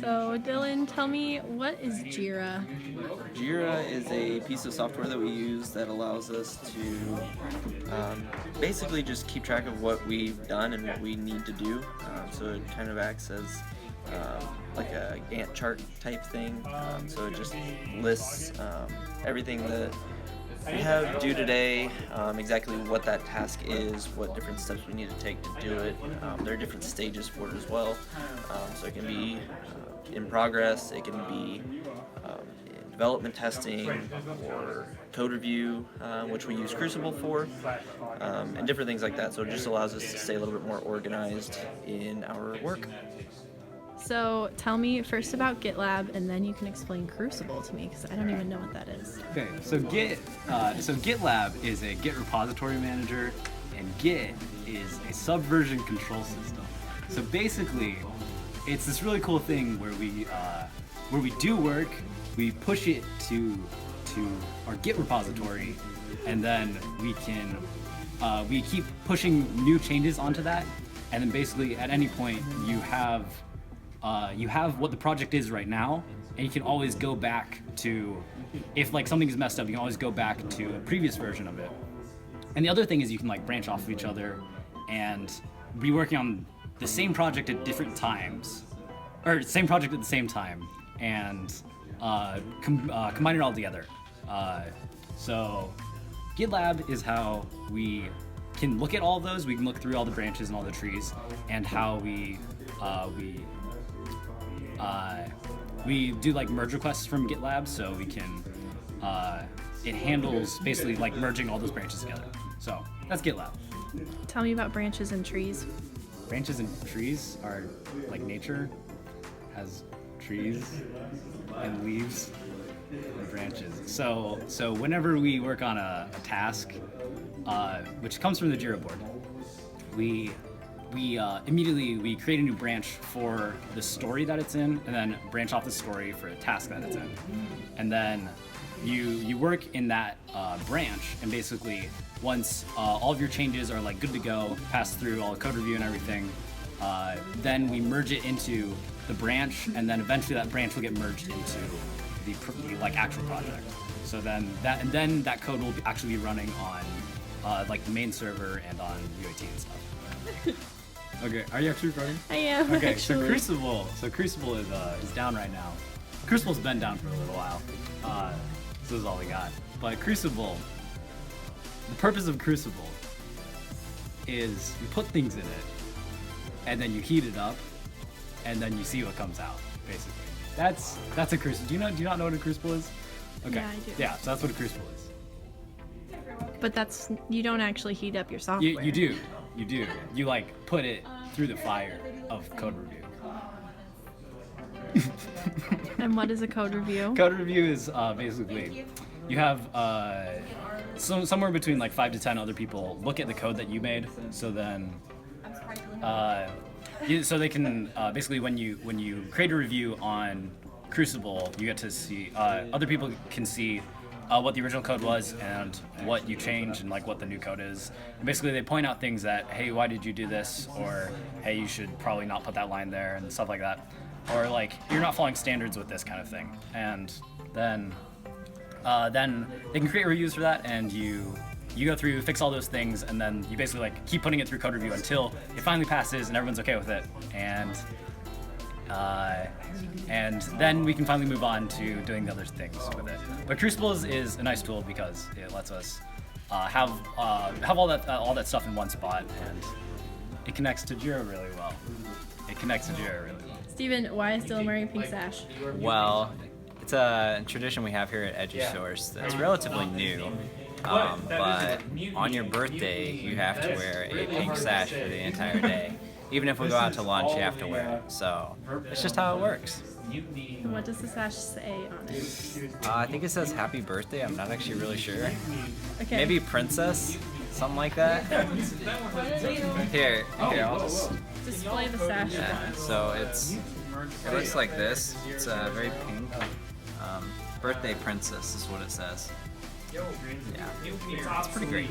So Dylan, tell me, what is JIRA? JIRA is a piece of software that we use that allows us to basically just keep track of what we've done and what we need to do. So it kind of acts as like a Gantt chart type thing. So it just lists everything that we have due today, exactly what that task is, what different steps we need to take to do it. There are different stages for it as well. So it can be in progress, it can be in development testing or code review, which we use Crucible for, and different things like that. So it just allows us to stay a little bit more organized in our work. So tell me first about GitLab, and then you can explain Crucible to me, because I don't even know what that is. Okay, so GitLab is a Git repository manager, and Git is a subversion control system. So basically, it's this really cool thing where we do work, we push it to our Git repository, and then we keep pushing new changes onto that, and then basically at any point you have what the project is right now, and you can always go back to, if like something is messed up, you can always go back to a previous version of it. And the other thing is you can like branch off of each other and be working on the same project at different times, or same project at the same time, and combine it all together. So GitLab is how we can look at all of those. We can look through all the branches and all the trees, and how we do like merge requests from GitLab, so we can, it handles basically like merging all those branches together. So that's GitLab. Tell me about branches and trees. Branches and trees are like nature has trees and leaves and branches. So whenever we work on a task, which comes from the JIRA board, we immediately create a new branch for the story that it's in, and then branch off the story for a task that it's in. And then you work in that branch, and basically once all of your changes are like good to go, pass through all the code review and everything, then we merge it into the branch, and then eventually that branch will get merged into the like actual project. So then that code will actually be running on like the main server and on UAT and stuff. Okay, are you actually recording? I am. Okay, actually. so Crucible is down right now. Crucible's been down for a little while. This is all we got. But Crucible, the purpose of Crucible is you put things in it, and then you heat it up, and then you see what comes out. Basically, that's a Crucible. Do you not know what a Crucible is? Okay. Yeah, I do. Yeah, so that's what a Crucible is. But you don't actually heat up your software. You do. You like put it through the fire of code review. And what is a code review? Code review is basically you have somewhere between like 5 to 10 other people look at the code that you made. So then, so they can basically when you create a review on Crucible, you get to see other people can see what the original code was and what you changed and like what the new code is. And basically they point out things that, hey, why did you do this? Or, hey, you should probably not put that line there, and stuff like that. Or like, you're not following standards with this kind of thing. And then they can create reviews for that, and you go through, fix all those things, and then you basically like keep putting it through code review until it finally passes and everyone's okay with it. And then we can finally move on to doing the other things with it. But Crucible is a nice tool because it lets us have all that stuff in one spot, and it connects to JIRA really well. Steven, why is Dylan wearing a pink sash? Well, it's a tradition we have here at EduSource that's relatively new. But on your birthday, you have to wear a pink sash for the entire day. Even if we go out to lunch, you have to wear it. So it's just how it works. And what does the sash say on it? I think it says happy birthday. I'm not actually really sure. Okay. Maybe princess, something like that. Here, I'll just display the sash. Yeah, so it looks like this. It's a very pink. Birthday princess is what it says. Yeah, it's pretty great.